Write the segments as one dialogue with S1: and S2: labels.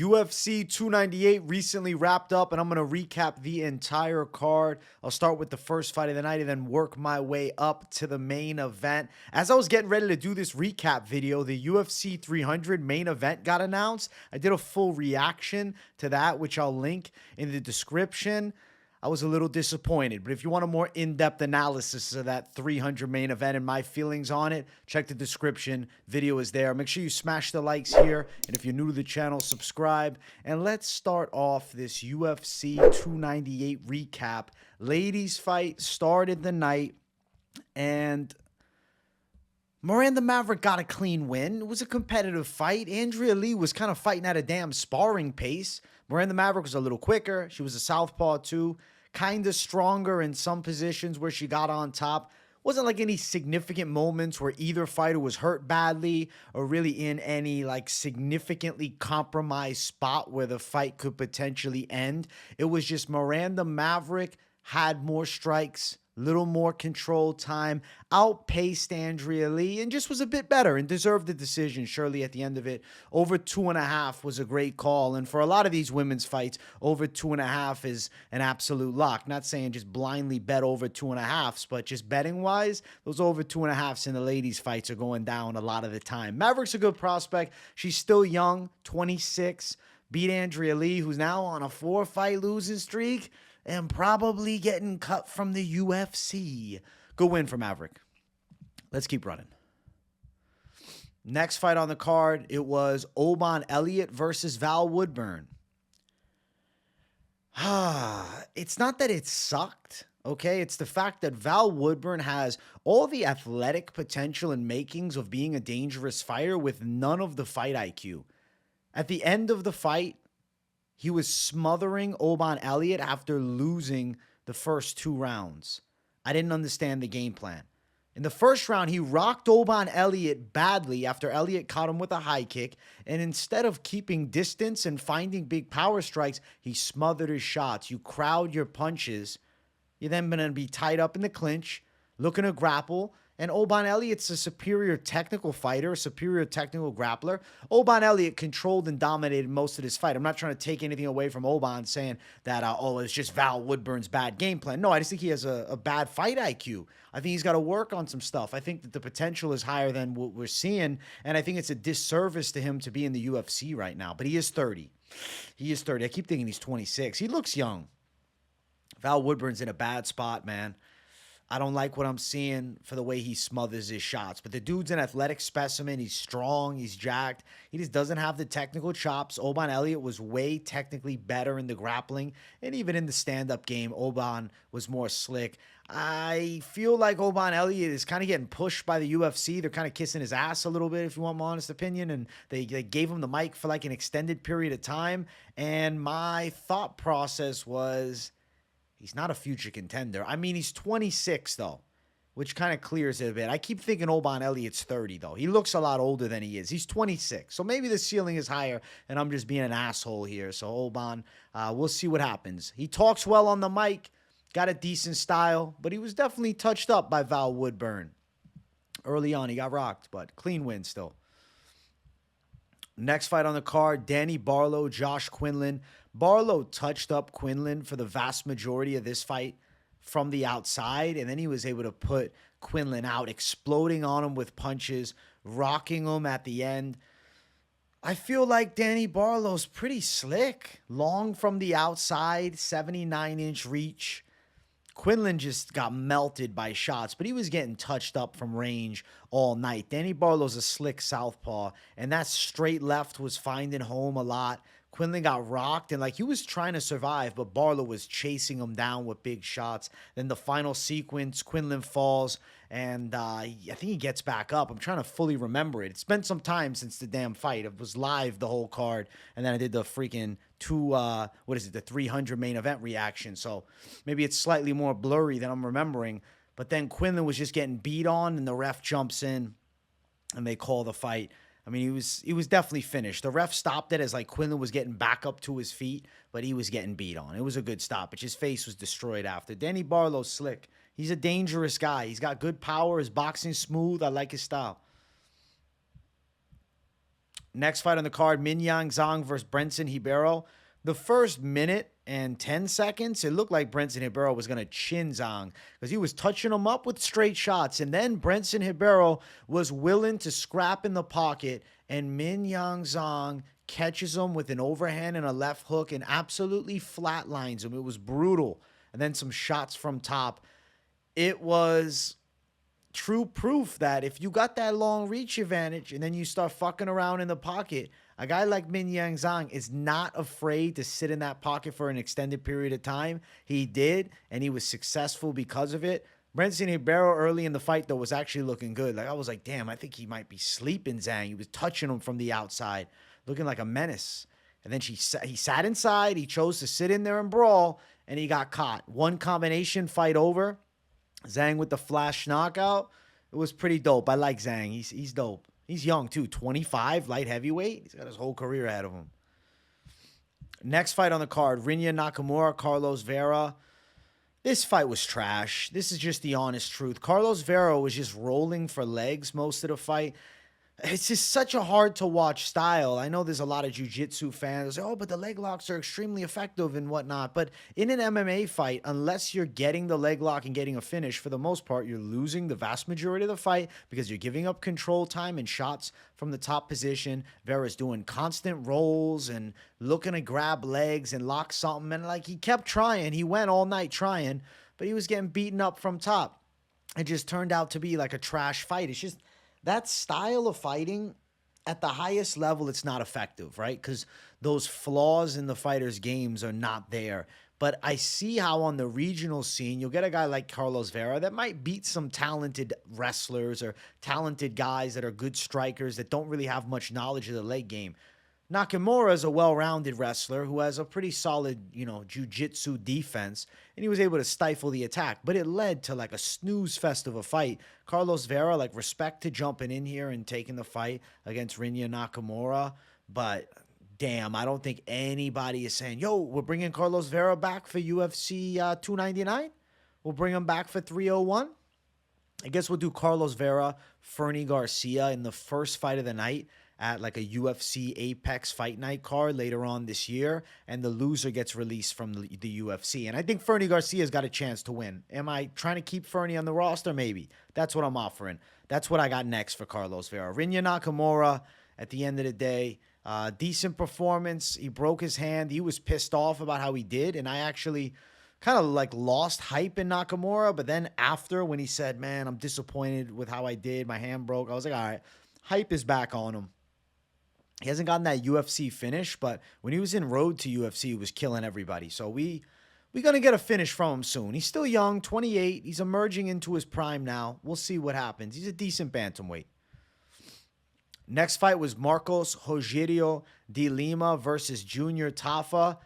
S1: UFC 298 recently wrapped up, and I'm going to recap the entire card. I'll start with the first fight of the night and then work my way up to the main event. As I was getting ready to do this recap video, the UFC 300 main event got announced. I did a full reaction to that, which I'll link in the description. I was a little disappointed, but if you want a more in-depth analysis of that 300 main event and my feelings on it, check the description. Video is there. Make sure you smash the likes here, and if you're new to the channel, subscribe. And let's start off this UFC 298 recap. Ladies fight started the night, and Miranda Maverick got a clean win. It was a competitive fight. Andrea Lee was kind of fighting at a damn sparring pace. Miranda Maverick was a little quicker. She was a southpaw too. Kind of stronger in some positions where she got on top. Wasn't like any significant moments where either fighter was hurt badly or really in any like significantly compromised spot where the fight could potentially end. It was just Miranda Maverick had more strikes, little more control time, outpaced Andrea Lee, and just was a bit better and deserved the decision, surely, at the end of it. Over 2.5 was a great call, and for a lot of these women's fights, over 2.5 is an absolute lock. Not saying just blindly bet over 2.5s, but just betting-wise, those over 2.5s in the ladies' fights are going down a lot of the time. Maverick's a good prospect. She's still young, 26, beat Andrea Lee, who's now on a 4-fight losing streak, and probably getting cut from the UFC. Good win for Maverick. Let's keep running. Next fight on the card, it was Oban Elliott versus Val Woodburn. It's not that it sucked, okay? It's the fact that Val Woodburn has all the athletic potential and makings of being a dangerous fighter with none of the fight IQ. At the end of the fight, he was smothering Oban Elliott after losing the first 2 rounds. I didn't understand the game plan. In the first round, he rocked Oban Elliott badly after Elliott caught him with a high kick, and instead of keeping distance and finding big power strikes, he smothered his shots. You crowd your punches, you're then going to be tied up in the clinch, looking to grapple. And Oban Elliott's a superior technical fighter, a superior technical grappler. Oban Elliott controlled and dominated most of this fight. I'm not trying to take anything away from Oban saying that, it's just Val Woodburn's bad game plan. No, I just think he has a bad fight IQ. I think he's got to work on some stuff. I think that the potential is higher than what we're seeing, and I think it's a disservice to him to be in the UFC right now. But he is 30. He is 30. I keep thinking he's 26. He looks young. Val Woodburn's in a bad spot, man. I don't like what I'm seeing for the way he smothers his shots. But the dude's an athletic specimen. He's strong. He's jacked. He just doesn't have the technical chops. Oban Elliott was way technically better in the grappling. And even in the stand-up game, Oban was more slick. I feel like Oban Elliott is kind of getting pushed by the UFC. They're kind of kissing his ass a little bit, if you want my honest opinion. And they gave him the mic for like an extended period of time. And my thought process was, he's not a future contender. I mean, he's 26, though, which kind of clears it a bit. I keep thinking Oban Elliott's 30, though. He looks a lot older than he is. He's 26, so maybe the ceiling is higher, and I'm just being an asshole here. So, Oban, we'll see what happens. He talks well on the mic, got a decent style, but he was definitely touched up by Val Woodburn. Early on, he got rocked, but clean win still. Next fight on the card, Danny Barlow, Josh Quinlan. Barlow touched up Quinlan for the vast majority of this fight from the outside, and then he was able to put Quinlan out, exploding on him with punches, rocking him at the end. I feel like Danny Barlow's pretty slick. Long from the outside, 79-inch reach. Quinlan just got melted by shots, but he was getting touched up from range all night. Danny Barlow's a slick southpaw, and that straight left was finding home a lot. Quinlan got rocked, and like he was trying to survive, but Barlow was chasing him down with big shots. Then the final sequence, Quinlan falls, and I think he gets back up. I'm trying to fully remember it. It's been some time since the damn fight. It was live the whole card, and then I did the freaking the 300 main event reaction. So maybe it's slightly more blurry than I'm remembering. But then Quinlan was just getting beat on, and the ref jumps in, and they call the fight. I mean, he was definitely finished. The ref stopped it as like Quinlan was getting back up to his feet, but he was getting beat on. It was a good stoppage. His face was destroyed after. Danny Barlow's slick. He's a dangerous guy. He's got good power. His boxing's smooth. I like his style. Next fight on the card, Mingyang Zhang versus Brenson Ribeiro. The first minute and 10 seconds, it looked like Brenson Ribeiro was going to chin Zhang because he was touching him up with straight shots. And then Brenson Ribeiro was willing to scrap in the pocket, and Mingyang Zhang catches him with an overhand and a left hook and absolutely flatlines him. It was brutal. And then some shots from top. It was true proof that if you got that long reach advantage and then you start fucking around in the pocket, a guy like Mingyang Zhang is not afraid to sit in that pocket for an extended period of time. He did, and he was successful because of it. Brenson Ribeiro early in the fight, though, was actually looking good. Like, I was like, damn, I think he might be sleeping Zhang. He was touching him from the outside, looking like a menace. And then he sat inside. He chose to sit in there and brawl, and he got caught. One combination, fight over. Zhang with the flash knockout. It was pretty dope. I like Zhang. He's dope. He's young, too. 25, light heavyweight. He's got his whole career ahead of him. Next fight on the card, Rinya Nakamura, Carlos Vera. This fight was trash. This is just the honest truth. Carlos Vera was just rolling for legs most of the fight. It's just such a hard to watch style. I know there's a lot of jiu-jitsu fans. Oh, but the leg locks are extremely effective and whatnot. But in an MMA fight, unless you're getting the leg lock and getting a finish, for the most part, you're losing the vast majority of the fight because you're giving up control time and shots from the top position. Vera's doing constant rolls and looking to grab legs and lock something. And like, he kept trying. He went all night trying, but he was getting beaten up from top. It just turned out to be like a trash fight. It's just that style of fighting at the highest level, it's not effective, right? Because those flaws in the fighters' games are not there. But I see how on the regional scene, you'll get a guy like Carlos Vera that might beat some talented wrestlers or talented guys that are good strikers that don't really have much knowledge of the leg game. Nakamura is a well-rounded wrestler who has a pretty solid, jiu-jitsu defense, and he was able to stifle the attack. But it led to like a snooze fest of a fight. Carlos Vera, like, respect to jumping in here and taking the fight against Rinya Nakamura. But damn, I don't think anybody is saying, yo, we're bringing Carlos Vera back for UFC 299. We'll bring him back for 301. I guess we'll do Carlos Vera, Fernie Garcia in the first fight of the night at like a UFC Apex Fight Night card later on this year, and the loser gets released from the UFC. And I think Fernie Garcia's got a chance to win. Am I trying to keep Fernie on the roster? Maybe. That's what I'm offering. That's what I got next for Carlos Vera. Rinya Nakamura, at the end of the day, decent performance. He broke his hand. He was pissed off about how he did, and I actually kind of like lost hype in Nakamura, but then after, when he said, man, I'm disappointed with how I did, my hand broke, I was like, all right, hype is back on him. He hasn't gotten that UFC finish, but when he was in Road to UFC, he was killing everybody. So we're going to get a finish from him soon. He's still young, 28. He's emerging into his prime now. We'll see what happens. He's a decent bantamweight. Next fight was Marcos Rogério de Lima versus Junior Tafa.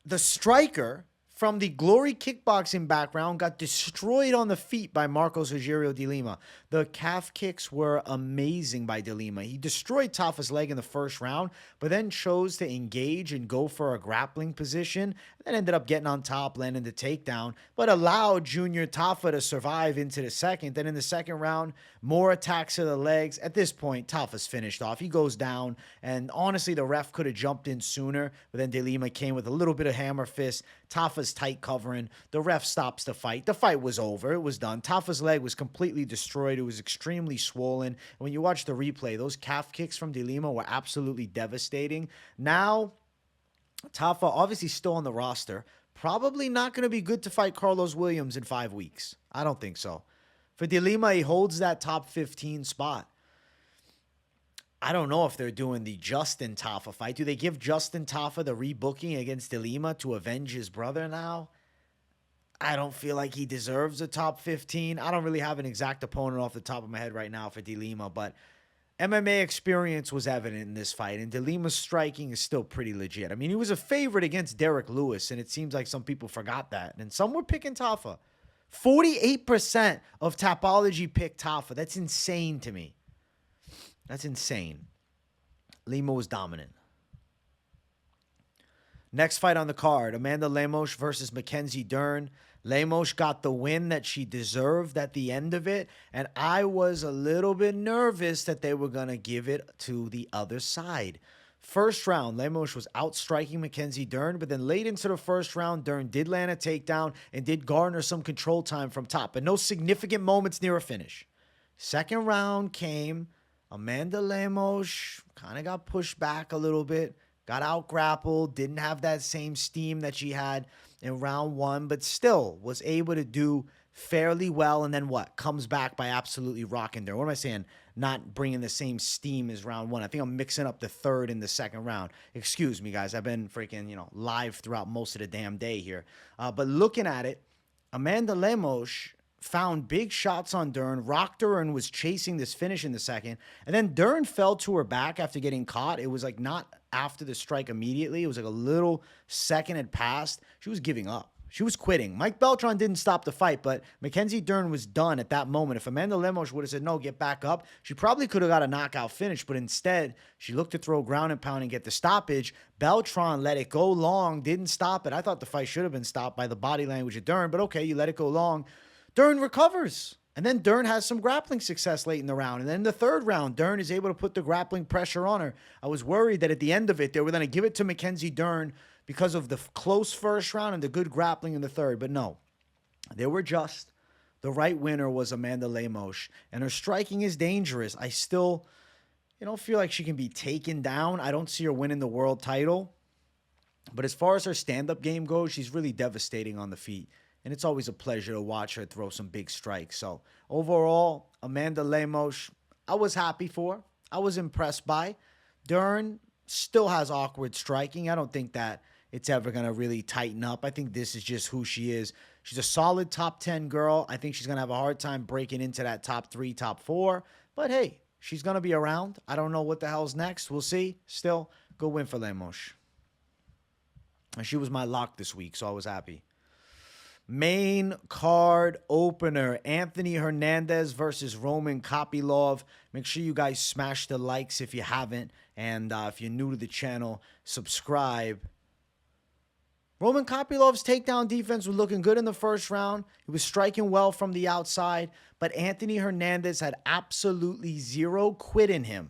S1: The striker from the Glory Kickboxing background got destroyed on the feet by Marcos Rogério de Lima. The calf kicks were amazing by de Lima. He destroyed Tafa's leg in the first round, but then chose to engage and go for a grappling position, and ended up getting on top, landing the takedown, but allowed Junior Tafa to survive into the second. Then in the second round, more attacks to the legs. At this point, Tafa's finished off. He goes down, and honestly, the ref could have jumped in sooner, but then de Lima came with a little bit of hammer fist. Tafa's tight covering. The ref stops the fight. The fight was over. It was done. Tafa's leg was completely destroyed. It was extremely swollen. And when you watch the replay, those calf kicks from de Lima were absolutely devastating. Now, Tafa obviously still on the roster. Probably not going to be good to fight Carlos Williams in 5 weeks. I don't think so. For de Lima, he holds that top 15 spot. I don't know if they're doing the Justin Tafa fight. Do they give Justin Tafa the rebooking against de Lima to avenge his brother now? I don't feel like he deserves a top 15. I don't really have an exact opponent off the top of my head right now for de Lima, but MMA experience was evident in this fight, and de Lima's striking is still pretty legit. I mean, he was a favorite against Derek Lewis, and it seems like some people forgot that, and some were picking Tafa. 48% of Tapology picked Tafa. That's insane to me. That's insane. Lima was dominant. Next fight on the card, Amanda Lemos versus Mackenzie Dern. Lemos got the win that she deserved at the end of it, and I was a little bit nervous that they were going to give it to the other side. First round, Lemos was outstriking Mackenzie Dern, but then late into the first round, Dern did land a takedown and did garner some control time from top, but no significant moments near a finish. Second round came. Amanda Lemos kind of got pushed back a little bit, got out grappled, didn't have that same steam that she had in round one, but still was able to do fairly well. And then what? Comes back by absolutely rocking Dern. What am I saying? Not bringing the same steam as round one. I think I'm mixing up the third and the second round. Excuse me, guys. I've been freaking, live throughout most of the damn day here. But looking at it, Amanda Lemos found big shots on Dern, rocked her, and was chasing this finish in the second. And then Dern fell to her back after getting caught. It was like not after the strike immediately. It was like a little second had passed. She was giving up. She was quitting. Mike Beltran didn't stop the fight, but Mackenzie Dern was done at that moment. If Amanda Lemos would have said, no, get back up, she probably could have got a knockout finish, but instead, she looked to throw ground and pound and get the stoppage. Beltran let it go long, didn't stop it. I thought the fight should have been stopped by the body language of Dern, but okay, you let it go long. Dern recovers. And then Dern has some grappling success late in the round. And then in the third round, Dern is able to put the grappling pressure on her. I was worried that at the end of it, they were going to give it to Mackenzie Dern because of the close first round and the good grappling in the third. But no, they were just. The right winner was Amanda Lemos. And her striking is dangerous. I still, feel like she can be taken down. I don't see her winning the world title. But as far as her stand-up game goes, she's really devastating on the feet. And it's always a pleasure to watch her throw some big strikes. So overall, Amanda Lemos, I was happy for. I was impressed by. Dern still has awkward striking. I don't think that it's ever going to really tighten up. I think this is just who she is. She's a solid top 10 girl. I think she's going to have a hard time breaking into that top 3, top 4. But hey, she's going to be around. I don't know what the hell's next. We'll see. Still, good win for Lemos. And she was my lock this week, so I was happy. Main card opener, Anthony Hernandez versus Roman Kopylov. Make sure you guys smash the likes if you haven't. And if you're new to the channel, subscribe. Roman Kopylov's takedown defense was looking good in the first round. He was striking well from the outside. But Anthony Hernandez had absolutely zero quit in him.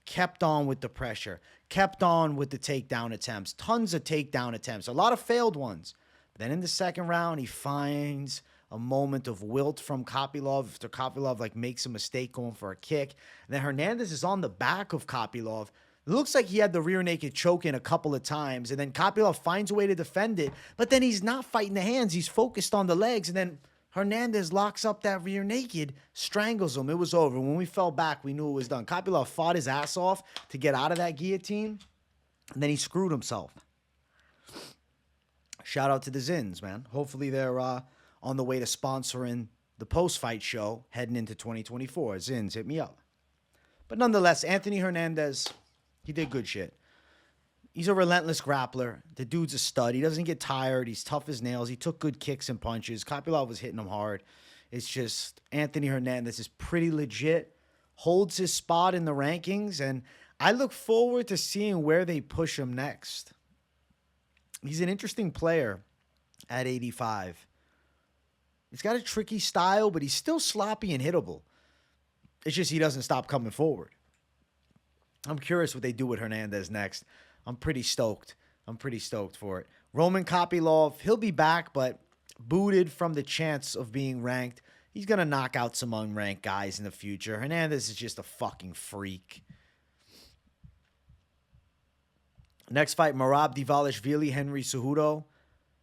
S1: Kept on with the pressure. Kept on with the takedown attempts. Tons of takedown attempts. A lot of failed ones. Then in the second round, he finds a moment of wilt from Kopylov after Kopylov makes a mistake going for a kick. And then Hernandez is on the back of Kopylov. It looks like he had the rear naked choke in a couple of times. And then Kopylov finds a way to defend it. But then he's not fighting the hands. He's focused on the legs. And then Hernandez locks up that rear naked, strangles him. It was over. When we fell back, we knew it was done. Kopylov fought his ass off to get out of that guillotine. And then he screwed himself. Shout out to the Zins, man. Hopefully they're on the way to sponsoring the post-fight show heading into 2024. Zins, hit me up. But nonetheless, Anthony Hernandez, he did good shit. He's a relentless grappler. The dude's a stud. He doesn't get tired. He's tough as nails. He took good kicks and punches. Kopylov was hitting him hard. It's just Anthony Hernandez is pretty legit. Holds his spot in the rankings. And I look forward to seeing where they push him next. He's an interesting player at 85. He's got a tricky style, but he's still sloppy and hittable. It's just he doesn't stop coming forward. I'm curious what they do with Hernandez next. I'm pretty stoked. I'm pretty stoked for it. Roman Kopylov, he'll be back, but booted from the chance of being ranked. He's going to knock out some unranked guys in the future. Hernandez is just a fucking freak. Next fight, Merab Dvalishvili, Henry Cejudo.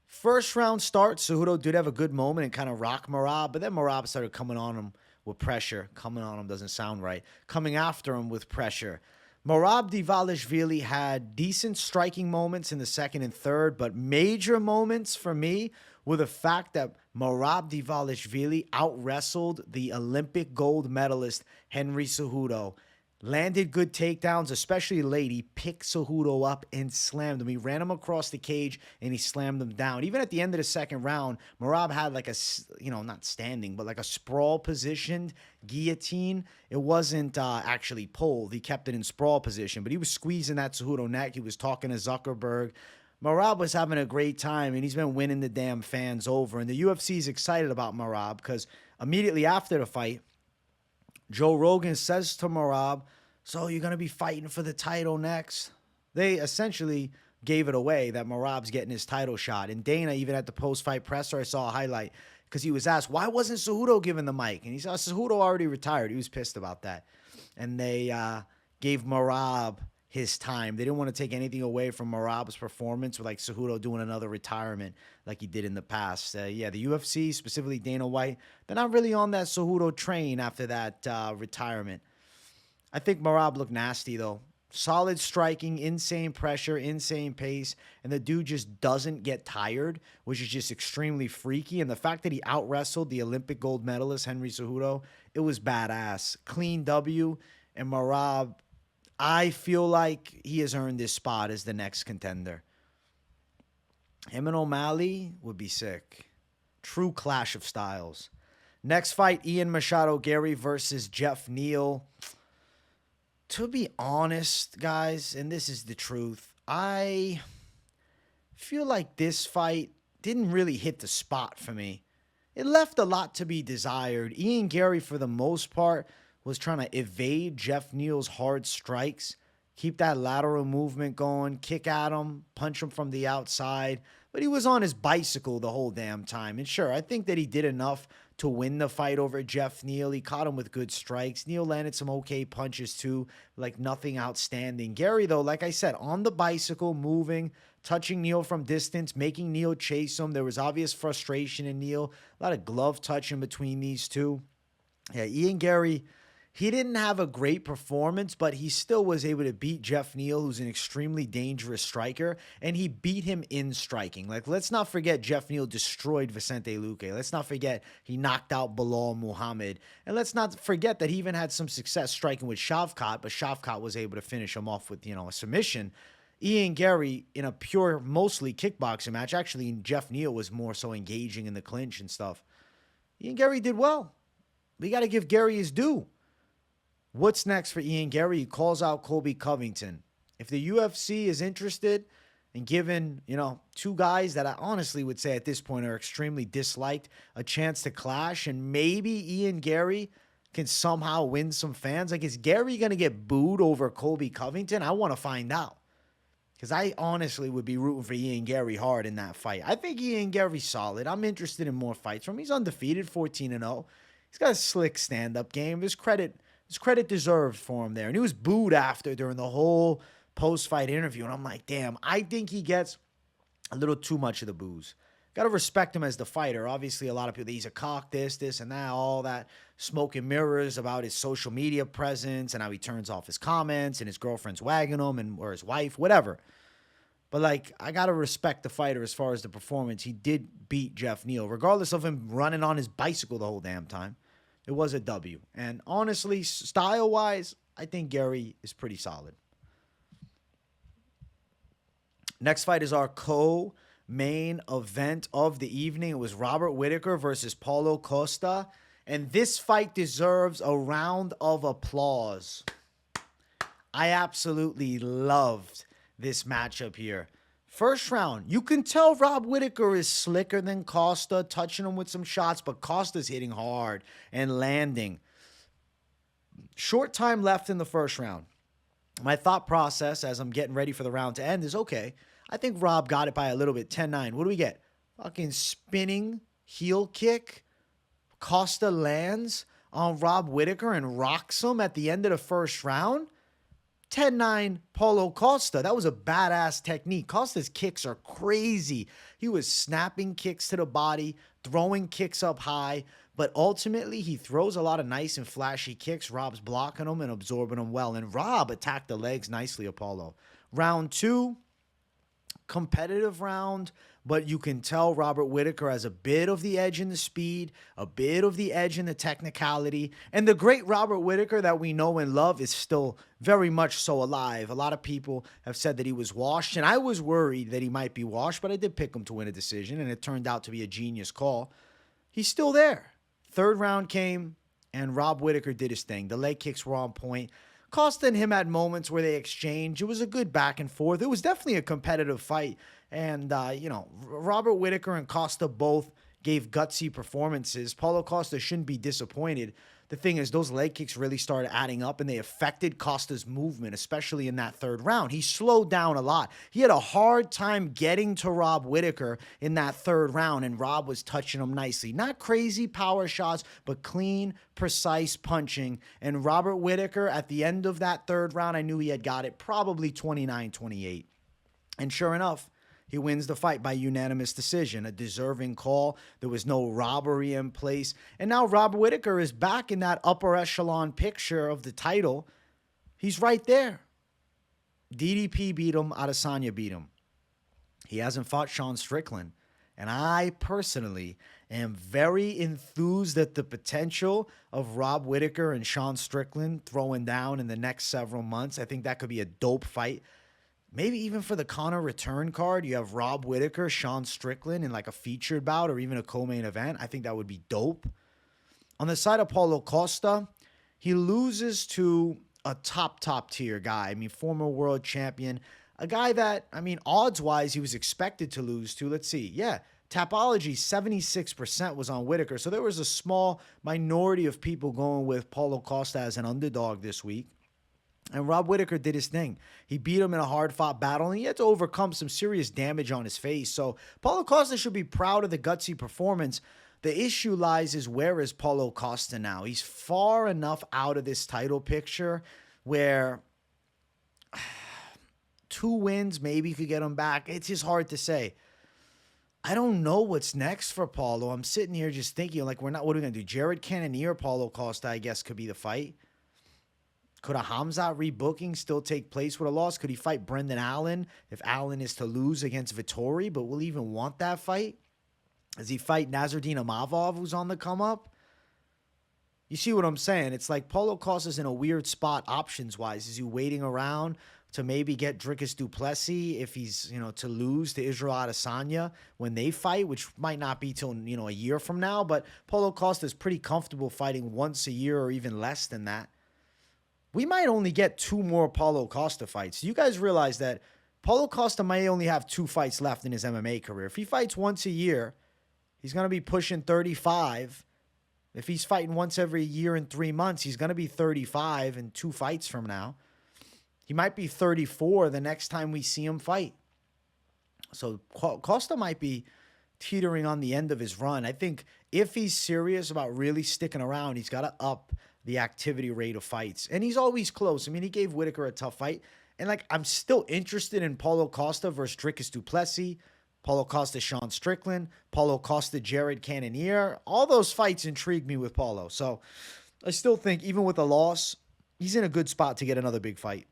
S1: First round start, Cejudo did have a good moment and kind of rocked Merab, but then Merab started coming on him with pressure. Coming on him doesn't sound right. Coming after him with pressure. Merab Dvalishvili had decent striking moments in the second and third, but major moments for me were the fact that Merab Dvalishvili out-wrestled the Olympic gold medalist Henry Cejudo. Landed good takedowns, especially late. He picked Cejudo up and slammed him. He ran him across the cage and he slammed him down. Even at the end of the second round, Merab had like a, not standing, but like a sprawl positioned guillotine. It wasn't actually pulled. He kept it in sprawl position, but he was squeezing that Cejudo neck. He was talking to Zuckerberg. Merab was having a great time, and he's been winning the damn fans over. And the UFC is excited about Merab because immediately after the fight, Joe Rogan says to Merab, so you're going to be fighting for the title next? They essentially gave it away that Merab's getting his title shot. And Dana, even at the post-fight presser, I saw a highlight because he was asked, why wasn't Cejudo given the mic? And he said, Cejudo already retired. He was pissed about that. And they gave Merab his time. They didn't want to take anything away from Merab's performance with like Cejudo doing another retirement like he did in the past. Yeah, the UFC, specifically Dana White, they're not really on that Cejudo train after that retirement. I think Merab looked nasty, though. Solid striking, insane pressure, insane pace, and the dude just doesn't get tired, which is just extremely freaky. And the fact that he out-wrestled the Olympic gold medalist, Henry Cejudo, it was badass. Clean W, and Merab, I feel like he has earned this spot as the next contender. Him and O'Malley would be sick. True clash of styles. Next fight, Ian Machado Garry versus Geoff Neal. To be honest, guys, and this is the truth, I feel like this fight didn't really hit the spot for me. It left a lot to be desired. Ian Garry, for the most part, was trying to evade Geoff Neal's hard strikes, keep that lateral movement going, kick at him, punch him from the outside. But he was on his bicycle the whole damn time. And sure, I think that he did enough to win the fight over Geoff Neal. He caught him with good strikes. Neal landed some okay punches too, like nothing outstanding. Garry, though, like I said, on the bicycle, moving, touching Neal from distance, making Neal chase him. There was obvious frustration in Neal. A lot of glove touching between these two. Yeah, Ian Garry, he didn't have a great performance, but he still was able to beat Geoff Neal, who's an extremely dangerous striker, and he beat him in striking. Like, let's not forget Geoff Neal destroyed Vicente Luque. Let's not forget he knocked out Bilal Muhammad. And let's not forget that he even had some success striking with Shavkat, but Shavkat was able to finish him off with, a submission. Ian Garry, in a pure, mostly kickboxing match, actually Geoff Neal was more so engaging in the clinch and stuff. Ian Garry did well. We got to give Garry his due. What's next for Ian Garry? He calls out Colby Covington. If the UFC is interested in giving, two guys that I honestly would say at this point are extremely disliked a chance to clash, and maybe Ian Garry can somehow win some fans. Like, is Garry going to get booed over Colby Covington? I want to find out. Because I honestly would be rooting for Ian Garry hard in that fight. I think Ian Garry's solid. I'm interested in more fights from him. He's undefeated, 14-0. He's got a slick stand-up game. His credit deserved for him there. And he was booed after during the whole post-fight interview. And I'm like, damn, I think he gets a little too much of the boos. Got to respect him as the fighter. Obviously, a lot of people, he's a cock, this, and that, all that smoke and mirrors about his social media presence and how he turns off his comments and his girlfriend's wagging him or his wife, whatever. But, like, I got to respect the fighter as far as the performance. He did beat Geoff Neal, regardless of him running on his bicycle the whole damn time. It was a W. And honestly, style-wise, I think Garry is pretty solid. Next fight is our co-main event of the evening. It was Robert Whittaker versus Paulo Costa. And this fight deserves a round of applause. I absolutely loved this matchup here. First round, you can tell Rob Whittaker is slicker than Costa, touching him with some shots, but Costa's hitting hard and landing. Short time left in the first round. My thought process as I'm getting ready for the round to end is, okay, I think Rob got it by a little bit, 10-9. What do we get? Fucking spinning heel kick. Costa lands on Rob Whittaker and rocks him at the end of the first round. 10-9 Paulo Costa. That was a badass technique. Costa's kicks are crazy. He was snapping kicks to the body, throwing kicks up high, but ultimately he throws a lot of nice and flashy kicks. Rob's blocking them and absorbing them well, and Rob attacked the legs nicely of Paulo. Round two, competitive round, but you can tell Robert Whittaker has a bit of the edge in the speed, a bit of the edge in the technicality, and the great Robert Whittaker that we know and love is still very much so alive. A lot of people have said that he was washed, and I was worried that he might be washed, but I did pick him to win a decision, and it turned out to be a genius call. He's still there. Third round came, and Rob Whittaker did his thing. The leg kicks were on point. Costa and him had moments where they exchanged. It was a good back and forth. It was definitely a competitive fight. And, Robert Whittaker and Costa both gave gutsy performances. Paulo Costa shouldn't be disappointed. The thing is, those leg kicks really started adding up, and they affected Costa's movement, especially in that third round. He slowed down a lot. He had a hard time getting to Rob Whittaker in that third round, and Rob was touching him nicely. Not crazy power shots, but clean, precise punching. And Robert Whittaker, at the end of that third round, I knew he had got it, probably 29-28. And sure enough, he wins the fight by unanimous decision, a deserving call. There was no robbery in place. And now Robert Whittaker is back in that upper echelon picture of the title. He's right there. DDP beat him. Adesanya beat him. He hasn't fought Sean Strickland. And I personally am very enthused at the potential of Rob Whittaker and Sean Strickland throwing down in the next several months. I think that could be a dope fight. Maybe even for the Conor return card, you have Rob Whittaker, Sean Strickland in like a featured bout or even a co-main event. I think that would be dope. On the side of Paulo Costa, he loses to a top tier guy. I mean, former world champion, a guy that, odds-wise, he was expected to lose to. Let's see. Yeah, Tapology, 76% was on Whittaker. So there was a small minority of people going with Paulo Costa as an underdog this week. And Rob Whittaker did his thing. He beat him in a hard-fought battle, and he had to overcome some serious damage on his face. So Paulo Costa should be proud of the gutsy performance. The issue lies is, where is Paulo Costa now? He's far enough out of this title picture where 2 wins maybe could get him back. It's just hard to say. I don't know what's next for Paulo. I'm sitting here just thinking, like, what are we going to do? Jared Cannonier, Paulo Costa, I guess, could be the fight. Could a Hamzat rebooking still take place with a loss? Could he fight Brendan Allen if Allen is to lose against Vettori? But will he even want that fight? Does he fight Nasruddin Imavov, who's on the come up? You see what I'm saying? It's like Paulo Costa's in a weird spot options-wise. Is he waiting around to maybe get Dricus du Plessis if he's, to lose to Israel Adesanya when they fight, which might not be till, a year from now. But Paulo Costa is pretty comfortable fighting once a year or even less than that. We might only get 2 more Paulo Costa fights. You guys realize that Paulo Costa might only have 2 fights left in his MMA career. If he fights once a year, he's going to be pushing 35. If he's fighting once every year and 3 months, he's going to be 35 in 2 fights from now. He might be 34 the next time we see him fight. So Costa might be teetering on the end of his run. I think if he's serious about really sticking around, he's got to up the activity rate of fights. And he's always close. He gave Whittaker a tough fight. And, I'm still interested in Paulo Costa versus Dricus du Plessis, Paulo Costa, Sean Strickland, Paulo Costa, Jared Cannonier. All those fights intrigue me with Paulo. So I still think, even with a loss, he's in a good spot to get another big fight.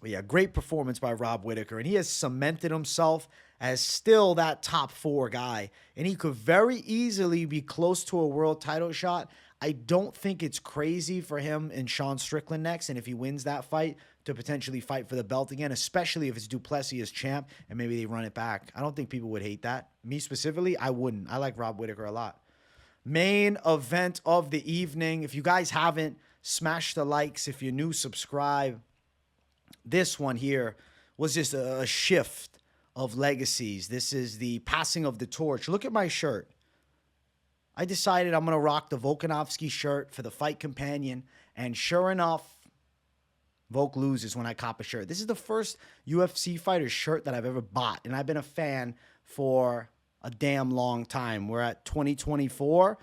S1: But yeah, great performance by Rob Whittaker. And he has cemented himself as still that top 4 guy. And he could very easily be close to a world title shot. I don't think it's crazy for him and Sean Strickland next, and if he wins that fight, to potentially fight for the belt again, especially if it's du Plessis as champ, and maybe they run it back. I don't think people would hate that. Me specifically, I wouldn't. I like Rob Whittaker a lot. Main event of the evening. If you guys haven't, smash the likes. If you're new, subscribe. This one here was just a shift of legacies. This is the passing of the torch. Look at my shirt. I decided I'm going to rock the Volkanovski shirt for the fight companion. And sure enough, Volk loses when I cop a shirt. This is the first UFC fighter shirt that I've ever bought. And I've been a fan for a damn long time. We're at 2024.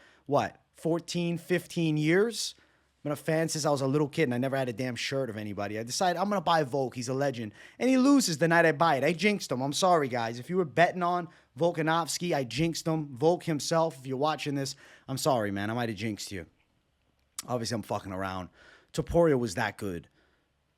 S1: 14, 15 years? I've been a fan since I was a little kid, and I never had a damn shirt of anybody. I decided I'm going to buy Volk. He's a legend. And he loses the night I buy it. I jinxed him. I'm sorry, guys. If you were betting on Volkanovski, I jinxed him. Volk himself, if you're watching this, I'm sorry, man. I might have jinxed you. Obviously, I'm fucking around. Topuria was that good.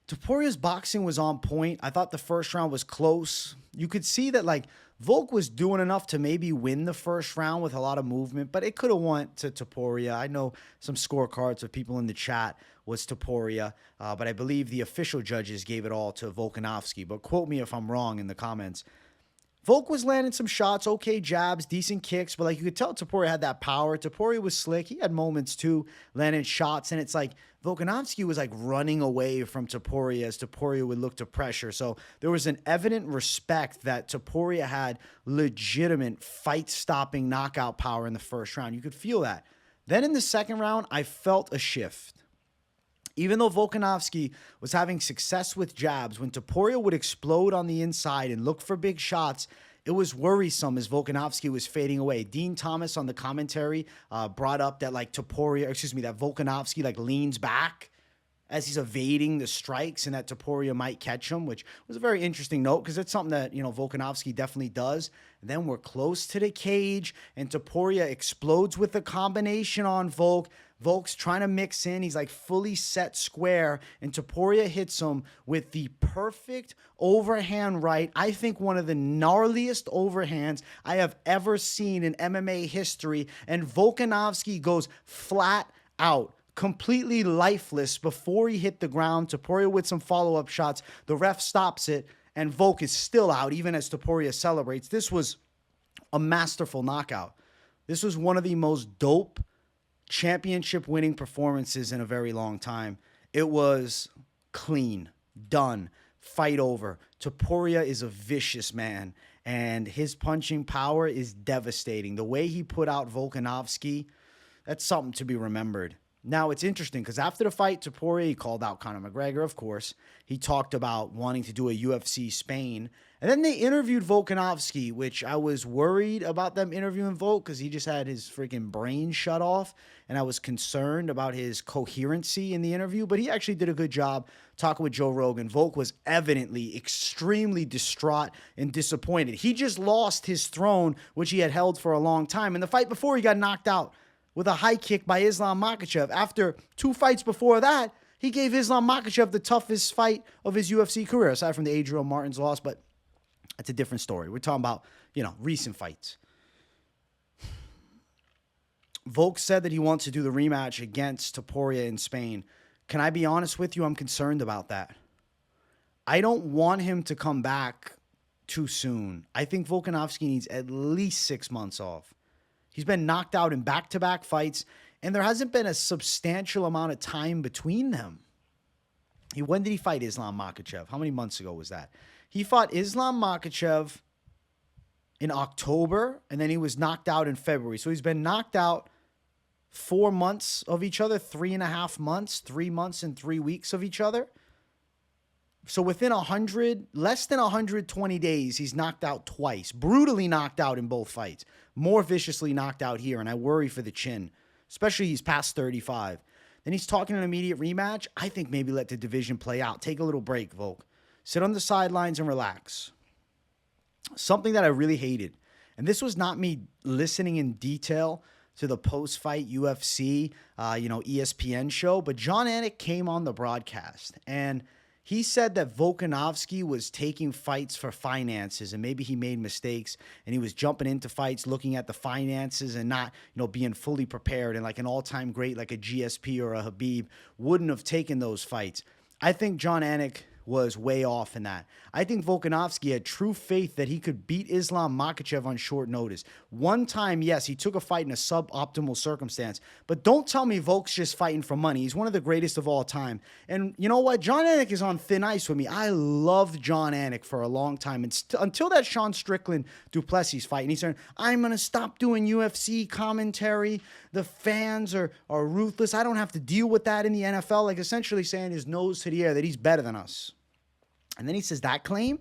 S1: Topuria's boxing was on point. I thought the first round was close. You could see that, Volk was doing enough to maybe win the first round with a lot of movement, but it could have went to Topuria. I know some scorecards of people in the chat was Topuria, but I believe the official judges gave it all to Volkanovski. But quote me if I'm wrong in the comments. Volk was landing some shots, okay jabs, decent kicks, but like you could tell Topuria had that power. Topuria was slick. He had moments too, landing shots, and it's like Volkanovski was like running away from Topuria as Topuria would look to pressure. So there was an evident respect that Topuria had legitimate fight-stopping knockout power in the first round. You could feel that. Then in the second round, I felt a shift. Even though Volkanovski was having success with jabs, when Topuria would explode on the inside and look for big shots, it was worrisome as Volkanovski was fading away. Dean Thomas on the commentary brought up that that Volkanovski like leans back as he's evading the strikes and that Topuria might catch him, which was a very interesting note because it's something that, Volkanovski definitely does. And then we're close to the cage and Topuria explodes with a combination on Volk. Volk's trying to mix in. He's like fully set square, and Topuria hits him with the perfect overhand right. I think one of the gnarliest overhands I have ever seen in MMA history, and Volkanovski goes flat out, completely lifeless before he hit the ground. Topuria with some follow-up shots. The ref stops it, and Volk is still out, even as Topuria celebrates. This was a masterful knockout. This was one of the most dope championship winning performances in a very long time. It was clean, done, fight over. Topuria is a vicious man, and his punching power is devastating. The way he put out Volkanovski, that's something to be remembered. Now, it's interesting because after the fight, Topuria, he called out Conor McGregor, of course. He talked about wanting to do a UFC Spain. And then they interviewed Volkanovski, which I was worried about them interviewing Volk because he just had his freaking brain shut off. And I was concerned about his coherency in the interview. But he actually did a good job talking with Joe Rogan. Volk was evidently extremely distraught and disappointed. He just lost his throne, which he had held for a long time. In the fight before, he got knocked out with a high kick by Islam Makhachev. After 2 fights before that, he gave Islam Makhachev the toughest fight of his UFC career, aside from the Adriel Martin's loss, but that's a different story. We're talking about, recent fights. Volk said that he wants to do the rematch against Topuria in Spain. Can I be honest with you? I'm concerned about that. I don't want him to come back too soon. I think Volkanovski needs at least 6 months off. He's been knocked out in back-to-back fights, and there hasn't been a substantial amount of time between them. When did he fight Islam Makhachev? How many months ago was that? He fought Islam Makhachev in October, and then he was knocked out in February. So he's been knocked out 4 months of each other, 3.5 months, 3 months and 3 weeks of each other. So within less than 120 days, he's knocked out twice. Brutally knocked out in both fights. More viciously knocked out here, and I worry for the chin. Especially he's past 35. Then he's talking an immediate rematch. I think maybe let the division play out. Take a little break, Volk. Sit on the sidelines and relax. Something that I really hated, and this was not me listening in detail to the post-fight UFC, ESPN show, but Jon Anik came on the broadcast, and he said that Volkanovski was taking fights for finances, and maybe he made mistakes, and he was jumping into fights looking at the finances and not, being fully prepared. And like an all-time great like a GSP or a Khabib wouldn't have taken those fights. I think Jon Anik was way off in that. I think Volkanovski had true faith that he could beat Islam Makhachev on short notice. One time, yes, he took a fight in a suboptimal circumstance, but don't tell me Volk's just fighting for money. He's one of the greatest of all time. And you know what? Jon Anik is on thin ice with me. I loved Jon Anik for a long time. And until that Sean Strickland Duplessis fight, and he said, I'm going to stop doing UFC commentary. The fans are ruthless. I don't have to deal with that in the NFL. Like essentially saying his nose to the air that he's better than us. And then he says that claim?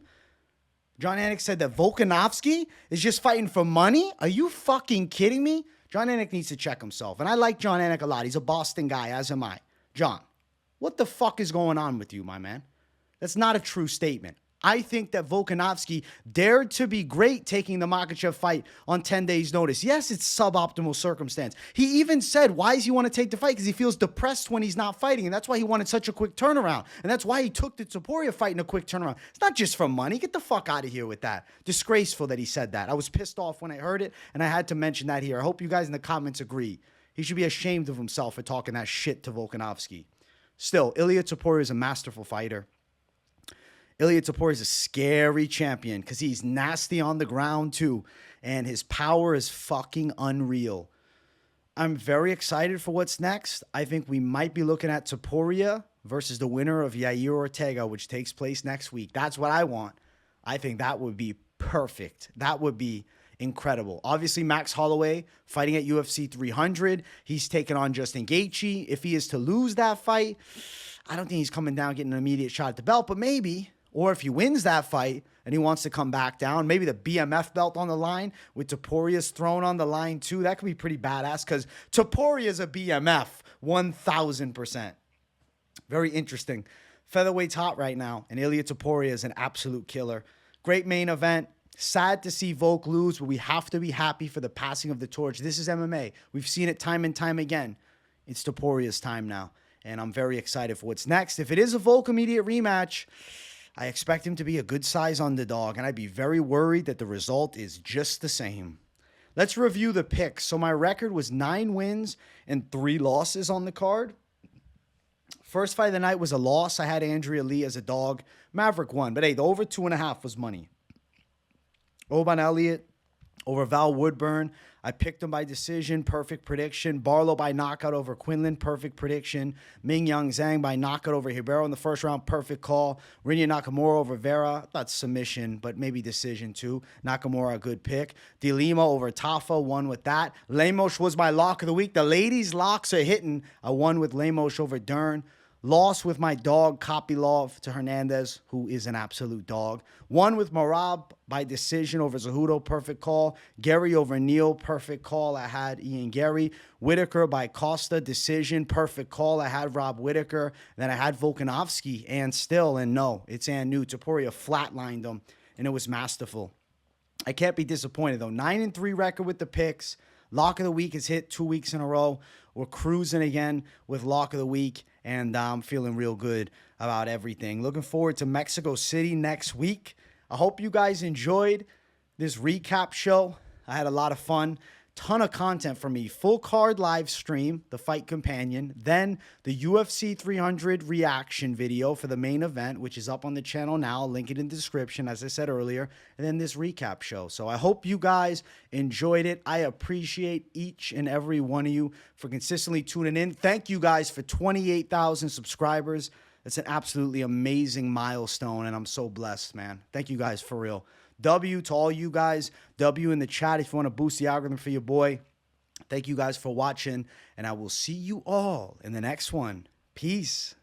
S1: Jon Anik said that Volkanovski is just fighting for money? Are you fucking kidding me? Jon Anik needs to check himself. And I like Jon Anik a lot. He's a Boston guy, as am I. John, what the fuck is going on with you, my man? That's not a true statement. I think that Volkanovski dared to be great taking the Makhachev fight on 10 days' notice. Yes, it's suboptimal circumstance. He even said, why does he want to take the fight? Because he feels depressed when he's not fighting, and that's why he wanted such a quick turnaround. And that's why he took the Topuria fight in a quick turnaround. It's not just for money. Get the fuck out of here with that. Disgraceful that he said that. I was pissed off when I heard it, and I had to mention that here. I hope you guys in the comments agree. He should be ashamed of himself for talking that shit to Volkanovski. Still, Elliott Topuria is a masterful fighter. Elliott Topuria is a scary champion because he's nasty on the ground too, and his power is fucking unreal. I'm very excited for what's next. I think we might be looking at Topuria versus the winner of Yair Ortega, which takes place next week. That's what I want. I think that would be perfect. That would be incredible. Obviously, Max Holloway fighting at UFC 300. He's taking on Justin Gaethje. If he is to lose that fight, I don't think he's coming down getting an immediate shot at the belt, but maybe. Or if he wins that fight and he wants to come back down, maybe the BMF belt on the line with Topuria's thrown on the line too. That could be pretty badass because Topuria's a BMF 1,000%. Very interesting. Featherweight's hot right now, and Elliott Topuria is an absolute killer. Great main event. Sad to see Volk lose, but we have to be happy for the passing of the torch. This is MMA. We've seen it time and time again. It's Topuria's time now, and I'm very excited for what's next. If it is a Volk immediate rematch, I expect him to be a good size underdog, and I'd be very worried that the result is just the same. Let's review the picks. So my record was 9 wins and 3 losses on the card. First fight of the night was a loss. I had Andrea Lee as a dog. Maverick won, but hey, the over 2.5 was money. Oban Elliott over Val Woodburn. I picked him by decision, perfect prediction. Barlow by knockout over Quinlan, perfect prediction. Mingyang Zhang by knockout over Ribeiro in the first round, perfect call. Rinya Nakamura over Vera, not submission, but maybe decision too. Nakamura, a good pick. Lima over Tafa, won with that. Lemos was my lock of the week. The ladies' locks are hitting. I won with Lemos over Dern. Lost with my dog, Kopylov, to Hernandez, who is an absolute dog. Won with Marab by decision over Cejudo, perfect call. Garry over Neal, perfect call. I had Ian Garry. Whittaker by Costa, decision, perfect call. I had Rob Whittaker. Then I had Volkanovski, and no, it's new. Topuria flatlined him, and it was masterful. I can't be disappointed, though. 9-3 record with the picks. Lock of the week is hit 2 weeks in a row. We're cruising again with Lock of the Week, and I'm feeling real good about everything. Looking forward to Mexico City next week. I hope you guys enjoyed this recap show. I had a lot of fun. Ton of content for me. Full card live stream, the Fight Companion. Then the UFC 300 reaction video for the main event, which is up on the channel now. I'll link it in the description, as I said earlier. And then this recap show. So I hope you guys enjoyed it. I appreciate each and every one of you for consistently tuning in. Thank you guys for 28,000 subscribers. It's an absolutely amazing milestone, and I'm so blessed, man. Thank you guys for real. W to all you guys. W in the chat if you want to boost the algorithm for your boy. Thank you guys for watching, and I will see you all in the next one. Peace.